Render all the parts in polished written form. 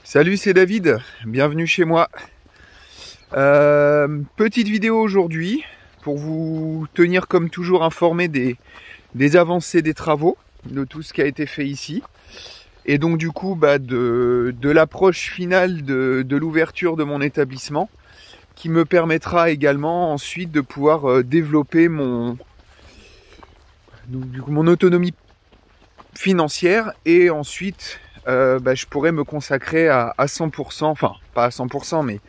Salut, c'est David, bienvenue chez moi. Petite vidéo aujourd'hui pour vous tenir comme toujours informé des avancées des travaux, de tout ce qui a été fait ici. Et donc du coup de l'approche finale de l'ouverture de mon établissement qui me permettra également ensuite de pouvoir développer mon autonomie financière et ensuite je pourrais me consacrer à 100%, enfin pas à 100%, mais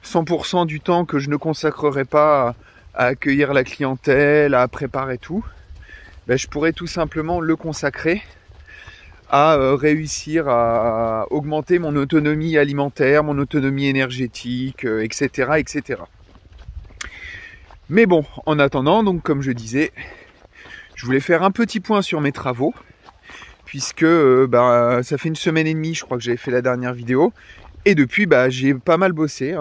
100% du temps que je ne consacrerai pas à accueillir la clientèle, à préparer tout, je pourrais tout simplement le consacrer à réussir à augmenter mon autonomie alimentaire, mon autonomie énergétique, etc., etc. Mais bon, en attendant, donc comme je disais, je voulais faire un petit point sur mes travaux, puisque ça fait 1 semaine et demie, je crois que j'avais fait la dernière vidéo, et depuis j'ai pas mal bossé.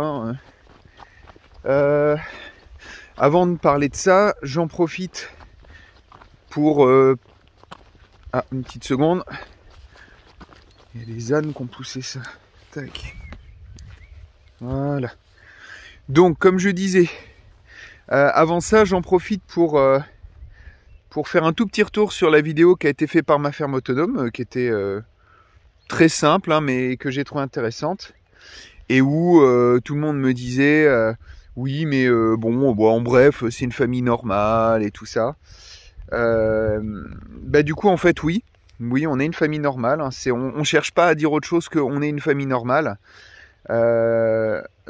Avant de parler de ça, j'en profite pour... une petite seconde. Il y a les ânes qui ont poussé ça. Tac. Voilà. Donc, comme je disais, avant ça, j'en profite pour faire un tout petit retour sur la vidéo qui a été faite par ma ferme autonome, qui était très simple, mais que j'ai trouvé intéressante, et où tout le monde me disait oui, mais en bref, c'est une famille normale et tout ça. Du coup, en fait, oui, on est une famille normale. On cherche pas à dire autre chose qu'on est une famille normale.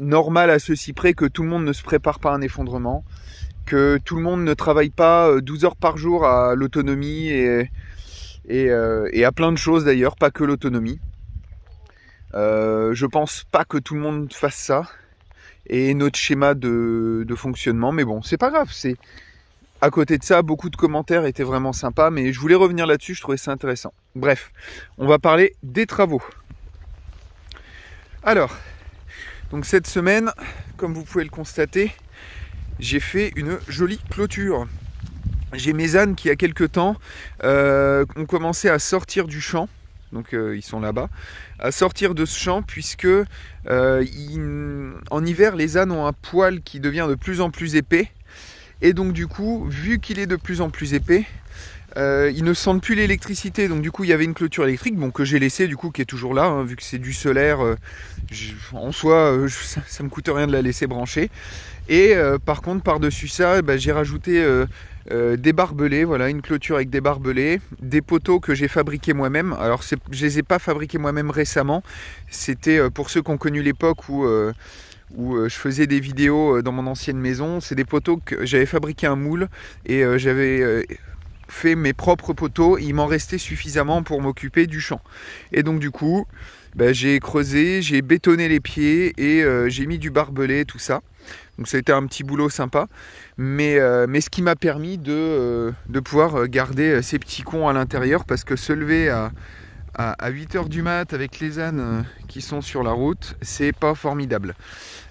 Normale à ceci près que tout le monde ne se prépare pas à un effondrement, que tout le monde ne travaille pas 12 heures par jour à l'autonomie et à plein de choses d'ailleurs, pas que l'autonomie. Je pense pas que tout le monde fasse ça et notre schéma de fonctionnement, mais bon, c'est pas grave. À côté de ça, beaucoup de commentaires étaient vraiment sympas, mais je voulais revenir là-dessus, je trouvais ça intéressant. Bref, on va parler des travaux. Alors, donc cette semaine, comme vous pouvez le constater, j'ai fait une jolie clôture. J'ai mes ânes qui, il y a quelques temps, ont commencé à sortir du champ. Donc ils sont là-bas, à sortir de ce champ, puisque en hiver, les ânes ont un poil qui devient de plus en plus épais. Et donc du coup, vu qu'il est de plus en plus épais, ils ne sentent plus l'électricité. Donc du coup, il y avait une clôture électrique, que j'ai laissée, du coup, qui est toujours là, vu que c'est du solaire. En soi, ça me coûte rien de la laisser brancher. Et par contre, par-dessus ça, j'ai rajouté des barbelés, voilà, une clôture avec des barbelés, des poteaux que j'ai fabriqués moi-même. Alors, je les ai pas fabriqués moi-même récemment. C'était pour ceux qui ont connu l'époque où je faisais des vidéos dans mon ancienne maison. C'est des poteaux que j'avais fabriqué un moule et j'avais fait mes propres poteaux. Il m'en restait suffisamment pour m'occuper du champ. Et donc du coup, j'ai creusé, j'ai bétonné les pieds et j'ai mis du barbelé, tout ça. Donc ça a été un petit boulot sympa, mais ce qui m'a permis de pouvoir garder ces petits cons à l'intérieur, parce que se lever à 8h du mat avec les ânes qui sont sur la route, c'est pas formidable.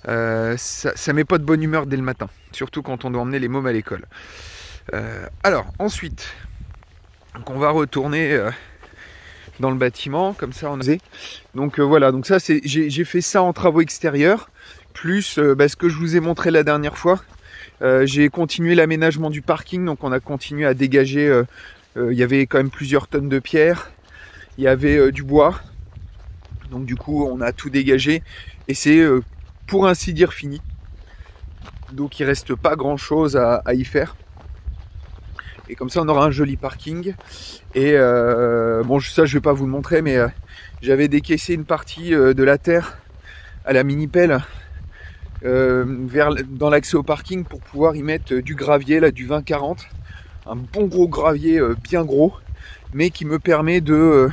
Ça met pas de bonne humeur dès le matin, surtout quand on doit emmener les mômes à l'école. Alors ensuite, donc on va retourner dans le bâtiment, comme ça on a... Donc voilà, donc ça j'ai fait ça en travaux extérieurs, plus ce que je vous ai montré la dernière fois. J'ai continué l'aménagement du parking, donc on a continué à dégager, il y avait quand même plusieurs tonnes de pierres, il y avait du bois, donc du coup on a tout dégagé et c'est pour ainsi dire fini. Donc il reste pas grand chose à y faire. Et comme ça on aura un joli parking. Et ça je vais pas vous le montrer, mais j'avais décaissé une partie de la terre à la mini-pelle dans l'accès au parking pour pouvoir y mettre du gravier, là, du 20-40, un bon gros gravier bien gros, mais qui me permet de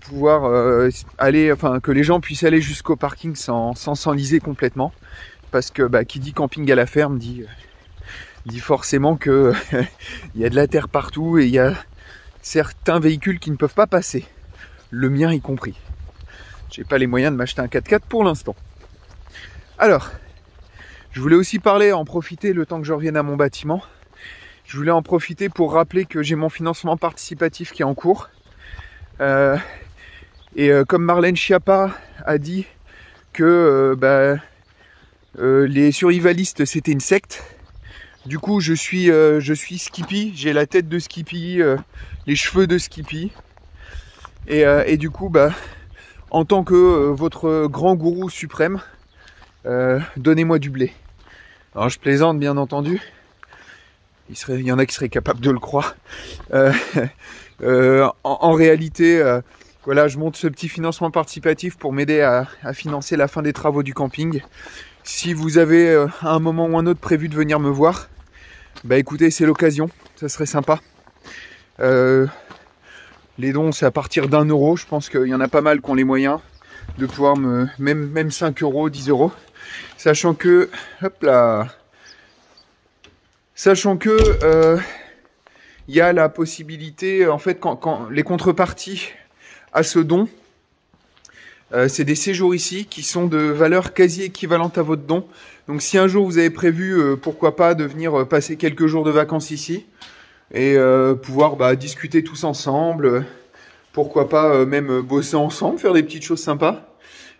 pouvoir aller, que les gens puissent aller jusqu'au parking sans s'enliser complètement, parce que qui dit camping à la ferme dit forcément que il y a de la terre partout et il y a certains véhicules qui ne peuvent pas passer, le mien y compris. J'ai pas les moyens de m'acheter un 4x4 pour l'instant. Alors, je voulais aussi en profiter le temps que je revienne à mon bâtiment. Je voulais en profiter pour rappeler que j'ai mon financement participatif qui est en cours. Et comme Marlène Schiappa a dit que les survivalistes c'était une secte, du coup je suis Skippy, j'ai la tête de Skippy, les cheveux de Skippy. Et du coup, en tant que votre grand gourou suprême, donnez-moi du blé. Alors je plaisante bien entendu, il y en a qui seraient capables de le croire. En réalité, voilà, je monte ce petit financement participatif pour m'aider à financer la fin des travaux du camping. Si vous avez à un moment ou un autre prévu de venir me voir, écoutez, c'est l'occasion, ça serait sympa. Les dons, c'est à partir d'1 euro. Je pense qu'il y en a pas mal qui ont les moyens de pouvoir même 5 euros, 10 euros. Sachant que, hop là, il y a la possibilité, en fait, quand les contreparties à ce don, c'est des séjours ici qui sont de valeur quasi équivalente à votre don. Donc si un jour vous avez prévu, pourquoi pas, de venir passer quelques jours de vacances ici, et pouvoir discuter tous ensemble, pourquoi pas même bosser ensemble, faire des petites choses sympas,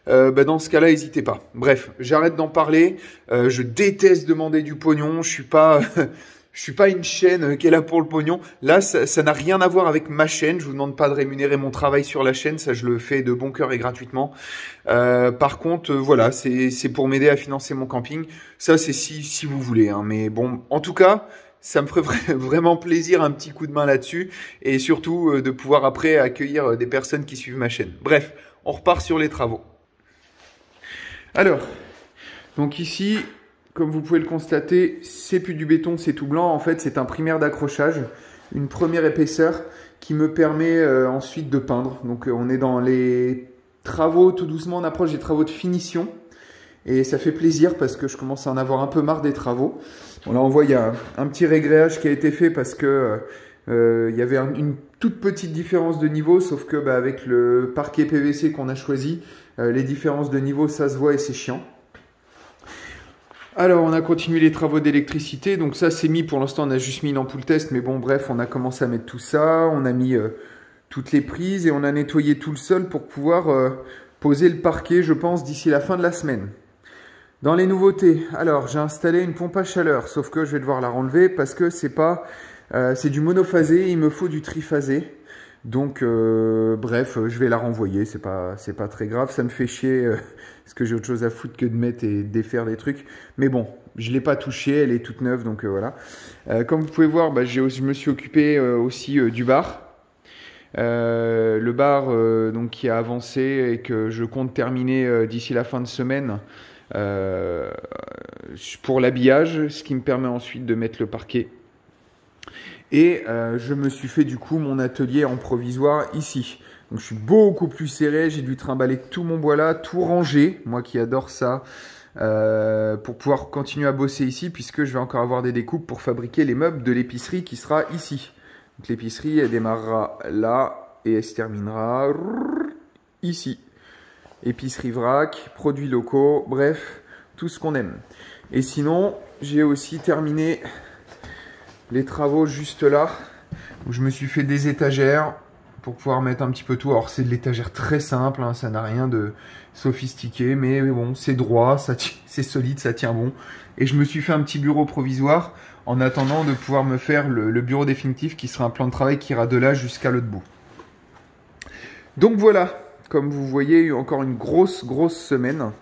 dans ce cas-là, n'hésitez pas. Bref, j'arrête d'en parler, je déteste demander du pognon, je suis pas une chaîne qui est là pour le pognon. Là, ça n'a rien à voir avec ma chaîne, je vous demande pas de rémunérer mon travail sur la chaîne, ça je le fais de bon cœur et gratuitement. Par contre, voilà, c'est pour m'aider à financer mon camping, ça c'est si vous voulez, hein. Mais bon, en tout cas, ça me ferait vraiment plaisir, un petit coup de main là-dessus, et surtout de pouvoir après accueillir des personnes qui suivent ma chaîne. Bref, on repart sur les travaux. Alors, donc ici, comme vous pouvez le constater, c'est plus du béton, c'est tout blanc. En fait, c'est un primaire d'accrochage, une première épaisseur qui me permet ensuite de peindre. Donc on est dans les travaux, tout doucement on approche des travaux de finition. Et ça fait plaisir parce que je commence à en avoir un peu marre des travaux. Bon, là on voit il y a un petit régréage qui a été fait parce que il y avait une toute petite différence de niveau, sauf que avec le parquet PVC qu'on a choisi, les différences de niveau ça se voit et c'est chiant. Alors on a continué les travaux d'électricité, donc ça c'est mis, pour l'instant on a juste mis une ampoule test, mais bon bref, on a commencé à mettre tout ça, on a mis toutes les prises et on a nettoyé tout le sol pour pouvoir poser le parquet, je pense, d'ici la fin de la semaine. Dans les nouveautés, alors j'ai installé une pompe à chaleur, sauf que je vais devoir la renlever parce que c'est du monophasé, il me faut du triphasé. Donc bref, je vais la renvoyer, c'est pas très grave, ça me fait chier parce que j'ai autre chose à foutre que de mettre et défaire des trucs. Mais bon, je l'ai pas touchée, elle est toute neuve, donc voilà. Comme vous pouvez voir, je me suis occupé aussi du bar. Le bar donc qui a avancé et que je compte terminer d'ici la fin de semaine. Pour l'habillage, ce qui me permet ensuite de mettre le parquet. Et je me suis fait du coup mon atelier en provisoire ici. Donc je suis beaucoup plus serré, j'ai dû trimballer tout mon bois là, tout ranger, moi qui adore ça, pour pouvoir continuer à bosser ici, puisque je vais encore avoir des découpes pour fabriquer les meubles de l'épicerie qui sera ici. Donc l'épicerie, elle démarrera là et elle se terminera ici. Épicerie vrac, produits locaux, bref, tout ce qu'on aime. Et sinon, j'ai aussi terminé les travaux juste là, où je me suis fait des étagères pour pouvoir mettre un petit peu tout. Alors c'est de l'étagère très simple, hein, ça n'a rien de sophistiqué, mais bon, c'est droit, c'est solide, ça tient bon. Et je me suis fait un petit bureau provisoire en attendant de pouvoir me faire le bureau définitif qui sera un plan de travail qui ira de là jusqu'à l'autre bout. Donc voilà. Comme vous voyez, il y a eu encore une grosse semaine.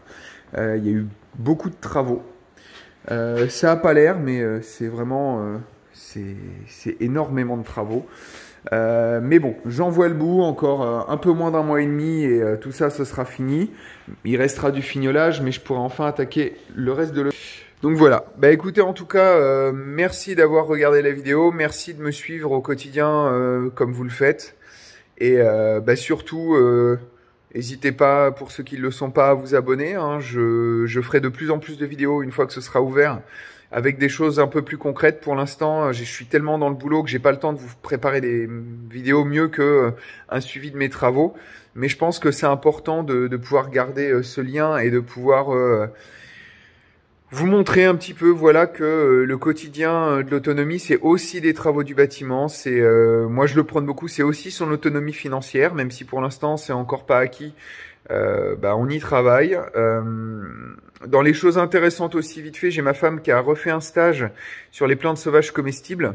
Il y a eu beaucoup de travaux. Ça n'a pas l'air, mais c'est vraiment c'est énormément de travaux. Mais bon, j'en vois le bout. Encore un peu moins d'1 mois et demi et tout ça, ce sera fini. Il restera du fignolage, mais je pourrai enfin attaquer le reste de Donc voilà. Écoutez, en tout cas, merci d'avoir regardé la vidéo. Merci de me suivre au quotidien comme vous le faites. Et surtout... n'hésitez pas, pour ceux qui ne le sont pas, à vous abonner. Hein. Je ferai de plus en plus de vidéos une fois que ce sera ouvert, avec des choses un peu plus concrètes. Pour l'instant, je suis tellement dans le boulot que j'ai pas le temps de vous préparer des vidéos mieux que un suivi de mes travaux. Mais je pense que c'est important de pouvoir garder ce lien et de pouvoir vous montrer un petit peu, voilà, que le quotidien de l'autonomie, c'est aussi des travaux du bâtiment. C'est, moi, je le prône beaucoup. C'est aussi son autonomie financière, même si pour l'instant, c'est encore pas acquis. On y travaille. Dans les choses intéressantes aussi, vite fait, j'ai ma femme qui a refait un stage sur les plantes sauvages comestibles.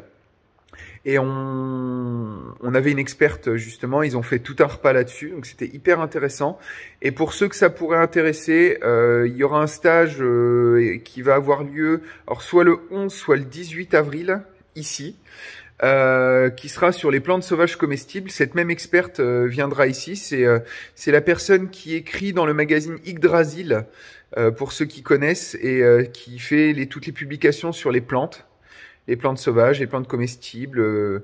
Et on avait une experte justement, ils ont fait tout un repas là-dessus, donc c'était hyper intéressant. Et pour ceux que ça pourrait intéresser, il y aura un stage qui va avoir lieu, alors soit le 11, soit le 18 avril, ici, qui sera sur les plantes sauvages comestibles. Cette même experte viendra ici, c'est la personne qui écrit dans le magazine Yggdrasil, pour ceux qui connaissent, et qui fait toutes les publications sur les plantes sauvages, les plantes comestibles.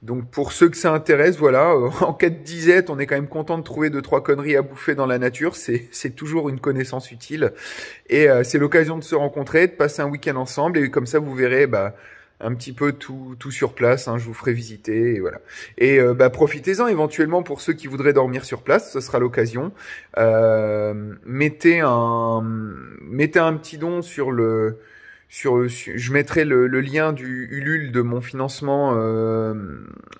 Donc pour ceux que ça intéresse, voilà, en cas de disette, on est quand même content de trouver 2-3 conneries à bouffer dans la nature. C'est toujours une connaissance utile. Et c'est l'occasion de se rencontrer, de passer un week-end ensemble. Et comme ça, vous verrez un petit peu tout sur place. Hein, je vous ferai visiter. Et voilà. Et profitez-en éventuellement pour ceux qui voudraient dormir sur place. Ce sera l'occasion. Mettez un petit don sur le... je mettrai le lien du Ulule de mon financement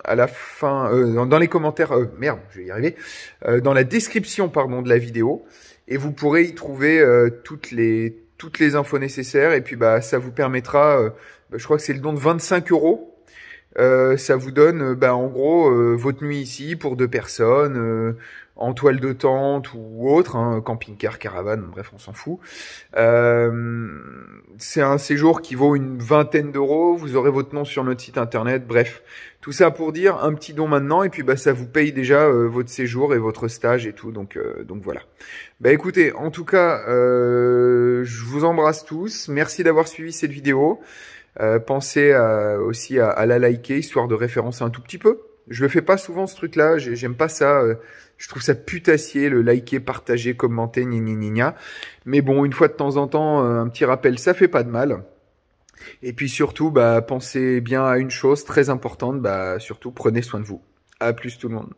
à la fin, dans les commentaires, merde, je vais y arriver, dans la description, pardon, de la vidéo, et vous pourrez y trouver toutes les infos nécessaires, et puis ça vous permettra, je crois que c'est le don de 25 €. Ça vous donne, en gros, votre nuit ici pour 2 personnes, en toile de tente ou autre, hein, camping-car, caravane, bref, on s'en fout. C'est un séjour qui vaut une vingtaine d'euros. Vous aurez votre nom sur notre site internet. Bref, tout ça pour dire un petit don maintenant, et puis ça vous paye déjà votre séjour et votre stage et tout. Donc voilà. Écoutez, en tout cas, je vous embrasse tous. Merci d'avoir suivi cette vidéo. Pensez aussi à la liker, histoire de référencer un tout petit peu. Je le fais pas souvent ce truc-là, j'aime pas ça. Je trouve ça putassier, le liker, partager, commenter, gna. Mais bon, une fois de temps en temps, un petit rappel, ça fait pas de mal. Et puis surtout, pensez bien à une chose très importante, surtout prenez soin de vous. À plus tout le monde.